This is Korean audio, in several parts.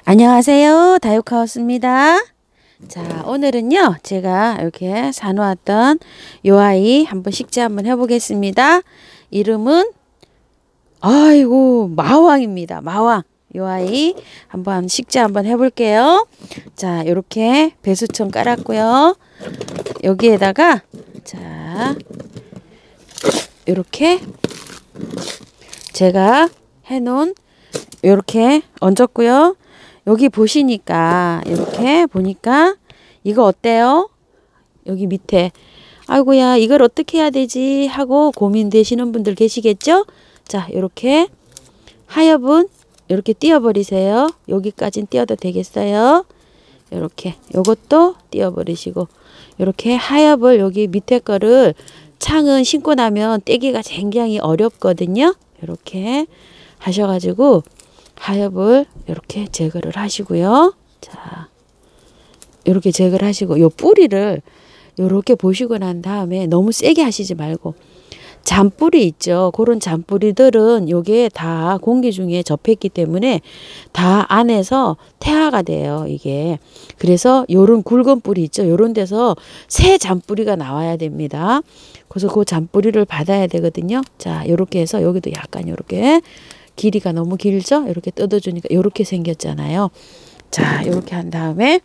안녕하세요. 다육하우스입니다. 자, 오늘은요, 제가 이렇게 사놓았던 요 아이 한번 식재 한번 해보겠습니다. 이름은, 아이고, 마왕입니다. 마왕. 요 아이 한번 식재 한번 해볼게요. 자, 요렇게 배수청 깔았고요. 여기에다가, 자, 요렇게 제가 해놓은 요렇게 얹었고요. 여기 보시니까 이렇게 보니까 이거 어때요? 여기 밑에 아이고야 이걸 어떻게 해야 되지 하고 고민되시는 분들 계시겠죠? 자, 이렇게 하엽은 이렇게 띄워버리세요. 여기까진 띄워도 되겠어요? 이렇게 요것도 띄워버리시고 이렇게 하엽을 여기 밑에 거를 창은 신고 나면 떼기가 굉장히 어렵거든요. 이렇게 하셔가지고 하엽을 이렇게 제거를 하시고요. 자, 이렇게 제거를 하시고 요 뿌리를 이렇게 보시고 난 다음에 너무 세게 하시지 말고 잔뿌리 있죠. 그런 잔뿌리들은 요게 다 공기 중에 접했기 때문에 다 안에서 태화가 돼요. 이게. 그래서 요런 굵은 뿌리 있죠. 요런 데서 새 잔뿌리가 나와야 됩니다. 그래서 그 잔뿌리를 받아야 되거든요. 자, 요렇게 해서 여기도 약간 요렇게 길이가 너무 길죠? 이렇게 뜯어주니까 이렇게 생겼잖아요. 자, 이렇게 한 다음에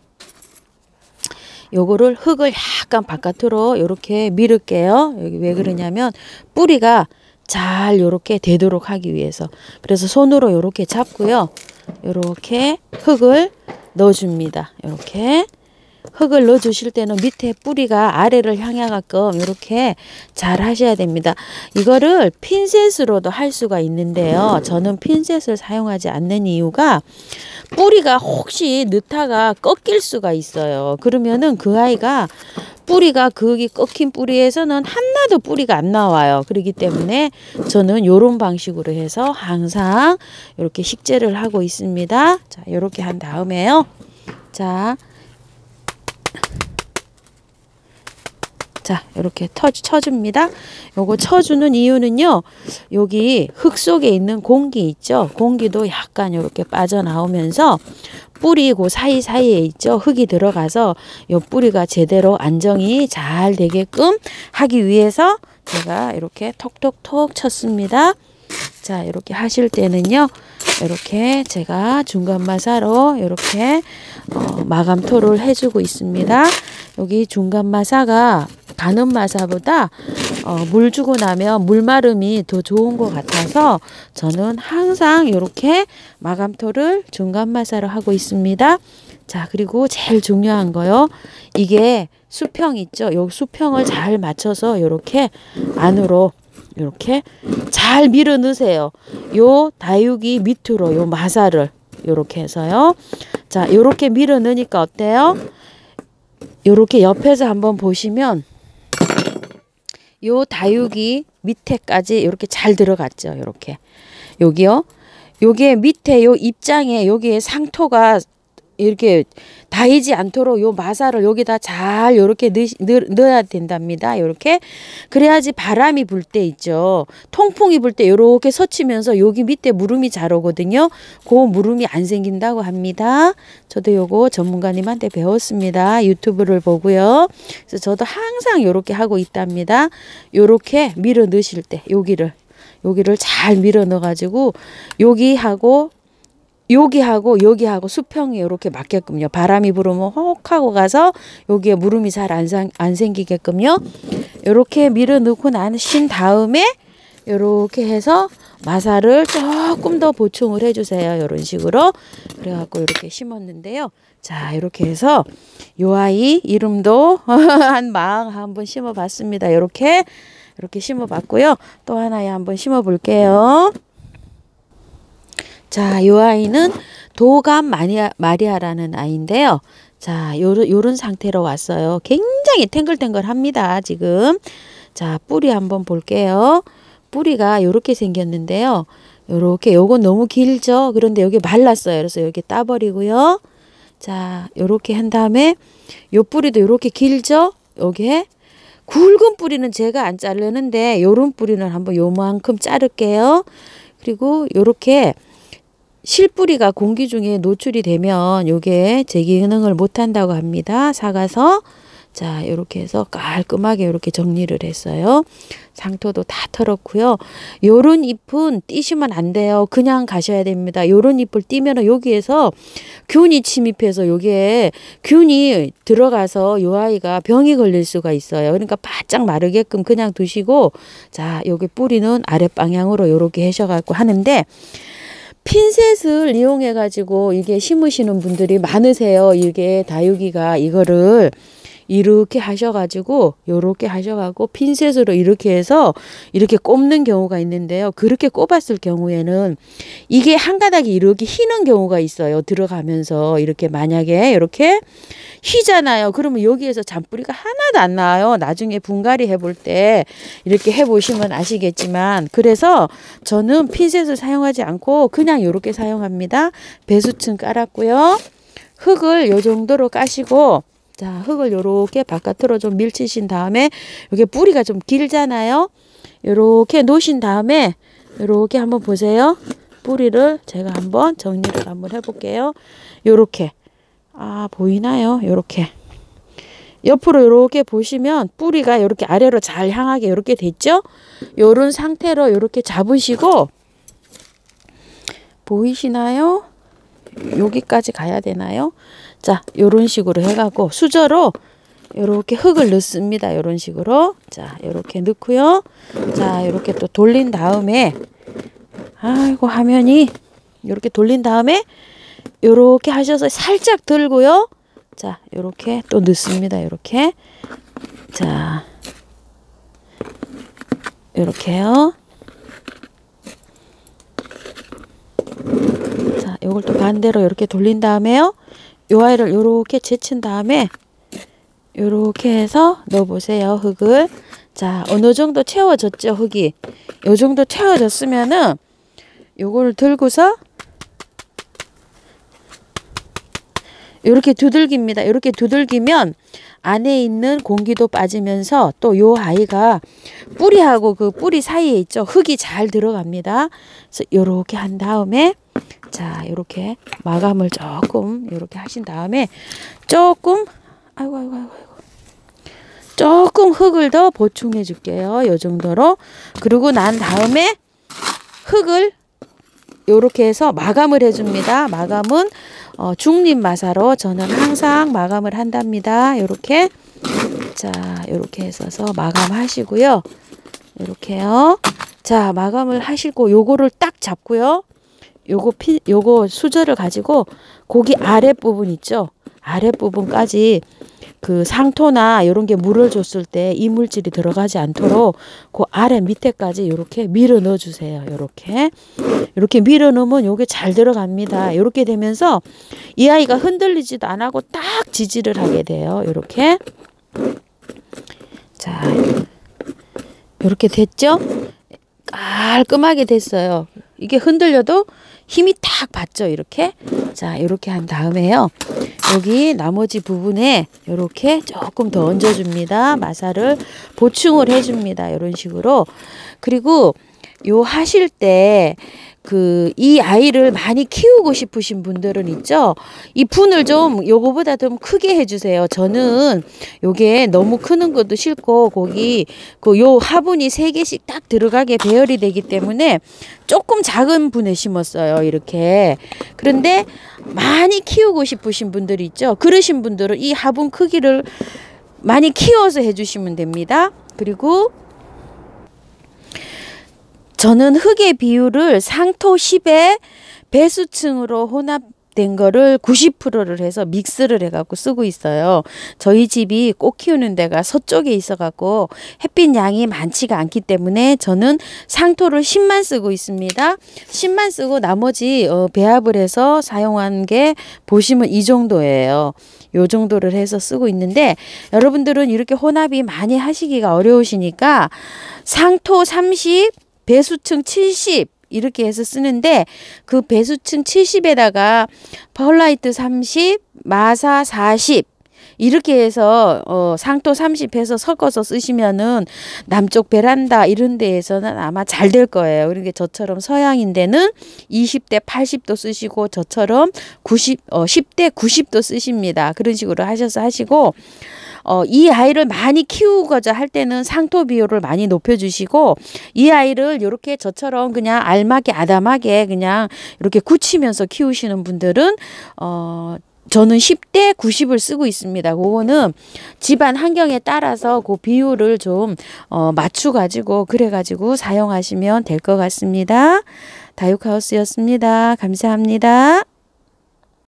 요거를 흙을 약간 바깥으로 이렇게 밀을게요. 여기 왜 그러냐면 뿌리가 잘 이렇게 되도록 하기 위해서. 그래서 손으로 이렇게 잡고요. 이렇게 흙을 넣어줍니다. 이렇게 흙을 넣어 주실 때는 밑에 뿌리가 아래를 향하게끔 이렇게 잘 하셔야 됩니다. 이거를 핀셋으로도 할 수가 있는데요. 저는 핀셋을 사용하지 않는 이유가 뿌리가 혹시 넣다가 꺾일 수가 있어요. 그러면은 그 아이가 뿌리가 거기 꺾인 뿌리에서는 하나도 뿌리가 안 나와요. 그렇기 때문에 저는 이런 방식으로 해서 항상 이렇게 식재를 하고 있습니다. 자, 이렇게 한 다음에요. 자, 이렇게 쳐줍니다. 요거 쳐주는 이유는요. 여기 흙 속에 있는 공기 있죠. 공기도 약간 이렇게 빠져나오면서 뿌리 그 사이사이에 있죠. 흙이 들어가서 요 뿌리가 제대로 안정이 잘 되게끔 하기 위해서 제가 이렇게 톡톡톡 쳤습니다. 자, 이렇게 하실 때는요. 이렇게 제가 중간 마사로 이렇게 마감토를 해주고 있습니다. 여기 중간 마사가 가는 마사보다 물 주고 나면 물마름이 더 좋은 것 같아서 저는 항상 이렇게 마감토를 중간 마사로 하고 있습니다. 자, 그리고 제일 중요한 거요. 이게 수평 있죠. 요 수평을 잘 맞춰서 이렇게 안으로 이렇게 잘 밀어 넣으세요. 요 다육이 밑으로 요 마사를 이렇게 해서요. 자, 이렇게 밀어 넣으니까 어때요? 이렇게 옆에서 한번 보시면 요 다육이 밑에까지 이렇게 잘 들어갔죠. 이렇게 여기요. 요게 밑에 요 입장에 여기에 상토가 이렇게 닿이지 않도록 요 마사를 여기다 잘 이렇게 넣어야 된답니다. 이렇게 그래야지 바람이 불 때 있죠. 통풍이 불 때 이렇게 서치면서 여기 밑에 무름이 잘 오거든요. 그 무름이 안 생긴다고 합니다. 저도 요거 전문가님한테 배웠습니다. 유튜브를 보고요. 그래서 저도 항상 이렇게 하고 있답니다. 이렇게 밀어 넣으실 때 여기를 잘 밀어 넣어 가지고 여기하고 여기하고 수평이 이렇게 맞게끔요. 바람이 불으면 혹 하고 가서 여기에 무름이 잘 안 생기게끔요. 이렇게 밀어 넣고 나신 다음에 이렇게 해서 마사를 조금 더 보충을 해주세요. 이런 식으로. 그래갖고 이렇게 심었는데요. 자, 이렇게 해서 요 아이 이름도 한 마음 한번 심어봤습니다. 이렇게 심어봤고요. 또 하나에 한번 심어볼게요. 자, 요 아이는 도감 마리아라는 아이인데요. 자, 요런 상태로 왔어요. 굉장히 탱글탱글합니다, 지금. 자, 뿌리 한번 볼게요. 뿌리가 요렇게 생겼는데요. 요렇게, 요건 너무 길죠? 그런데 여기 말랐어요. 그래서 여기 따버리고요. 자, 요렇게 한 다음에 요 뿌리도 요렇게 길죠? 여기에 굵은 뿌리는 제가 안 자르는데 요런 뿌리는 한번 요만큼 자를게요. 그리고 요렇게 실뿌리가 공기 중에 노출이 되면 요게 제 기능을 못 한다고 합니다. 삭아서 자, 이렇게 해서 깔끔하게 이렇게 정리를 했어요. 상토도 다 털었고요. 요런 잎은 띄시면 안 돼요. 그냥 가셔야 됩니다. 요런 잎을 띄면 여기에서 균이 침입해서 요게 균이 들어가서 요 아이가 병이 걸릴 수가 있어요. 그러니까 바짝 마르게끔 그냥 두시고 자, 요게 뿌리는 아랫방향으로 요렇게 하셔갖고 하는데 핀셋을 이용해 가지고 이게 심으시는 분들이 많으세요. 이게 다육이가 이거를 이렇게 하셔가지고 요렇게 하셔가지고 핀셋으로 이렇게 해서 이렇게 꼽는 경우가 있는데요. 그렇게 꼽았을 경우에는 이게 한 가닥이 이렇게 휘는 경우가 있어요. 들어가면서 이렇게 만약에 이렇게 휘잖아요. 그러면 여기에서 잔뿌리가 하나도 안 나와요. 나중에 분갈이 해볼 때 이렇게 해보시면 아시겠지만 그래서 저는 핀셋을 사용하지 않고 그냥 이렇게 사용합니다. 배수층 깔았고요. 흙을 요 정도로 까시고 자, 흙을 요렇게 바깥으로 좀 밀치신 다음에 이게 뿌리가 좀 길잖아요. 요렇게 놓으신 다음에 요렇게 한번 보세요. 뿌리를 제가 한번 정리를 한번 해볼게요. 요렇게 아 보이나요? 요렇게 옆으로 요렇게 보시면 뿌리가 요렇게 아래로 잘 향하게 요렇게 됐죠? 요런 상태로 요렇게 잡으시고 보이시나요? 여기까지 가야 되나요? 자, 요런 식으로 해갖고 수저로 요렇게 흙을 넣습니다. 요런 식으로. 자, 요렇게 넣고요. 자, 요렇게 또 돌린 다음에 아이고 화면이 요렇게 돌린 다음에 요렇게 하셔서 살짝 들고요. 자, 요렇게 또 넣습니다. 요렇게. 자, 요렇게요. 자, 요걸 또 반대로 이렇게 돌린 다음에요. 요 아이를 요렇게 제친 다음에 요렇게 해서 넣어보세요. 흙을. 자, 어느 정도 채워졌죠, 흙이. 요 정도 채워졌으면은 요거를 들고서 요렇게 두들깁니다. 요렇게 두들기면 안에 있는 공기도 빠지면서 또 요 아이가 뿌리하고 그 뿌리 사이에 있죠. 흙이 잘 들어갑니다. 그래서 요렇게 한 다음에 자, 요렇게 마감을 조금 요렇게 하신 다음에 조금 아이고 조금 흙을 더 보충해 줄게요. 요 정도로. 그리고 난 다음에 흙을 요렇게 해서 마감을 해 줍니다. 마감은 중립마사로 저는 항상 마감을 한답니다. 요렇게. 자, 요렇게 해서 마감하시고요. 요렇게요. 자, 마감을 하시고 요거를 딱 잡고요. 요거 수저를 가지고 고기 아랫부분 있죠. 아랫부분까지 그 상토나 이런 게 물을 줬을 때 이물질이 들어가지 않도록 그 아래 밑에까지 이렇게 밀어 넣어 주세요. 이렇게 밀어 넣으면 요게 잘 들어갑니다. 이렇게 되면서 이 아이가 흔들리지도 안 하고 딱 지지를 하게 돼요. 이렇게. 자, 이렇게 됐죠? 깔끔하게 됐어요. 이게 흔들려도 힘이 탁 받죠. 이렇게. 자, 이렇게 한 다음에요. 여기 나머지 부분에 이렇게 조금 더 얹어줍니다. 마사를 보충을 해줍니다. 이런 식으로. 그리고 요 하실 때 이 아이를 많이 키우고 싶으신 분들은 있죠. 이 분을 좀 요거보다 좀 크게 해주세요. 저는 요게 너무 크는 것도 싫고 거기 요 화분이 3개씩 딱 들어가게 배열이 되기 때문에 조금 작은 분에 심었어요. 이렇게. 그런데 많이 키우고 싶으신 분들이 있죠. 그러신 분들은 이 화분 크기를 많이 키워서 해주시면 됩니다. 그리고 저는 흙의 비율을 상토 10에 배수층으로 혼합된 거를 90%를 해서 믹스를 해갖고 쓰고 있어요. 저희 집이 꽃 키우는 데가 서쪽에 있어갖고 햇빛 양이 많지가 않기 때문에 저는 상토를 10만 쓰고 있습니다. 10만 쓰고 나머지 배합을 해서 사용한 게 보시면 이 정도예요. 요 정도를 해서 쓰고 있는데 여러분들은 이렇게 혼합이 많이 하시기가 어려우시니까 상토 30, 배수층 70 이렇게 해서 쓰는데 그 배수층 70에다가 펄라이트 30, 마사 40 이렇게 해서 상토 30 해서 섞어서 쓰시면은 남쪽 베란다 이런 데에서는 아마 잘 될 거예요. 그러니까 저처럼 서양인데는 20대 80도 쓰시고 저처럼 10대 90도 쓰십니다. 그런 식으로 하시고 이 아이를 많이 키우고자 할 때는 상토 비율을 많이 높여주시고 이 아이를 이렇게 저처럼 그냥 알맞게 아담하게 그냥 이렇게 굳히면서 키우시는 분들은 저는 10대 90을 쓰고 있습니다. 그거는 집안 환경에 따라서 그 비율을 좀 맞춰가지고 그래가지고 사용하시면 될 것 같습니다. 다육하우스였습니다. 감사합니다.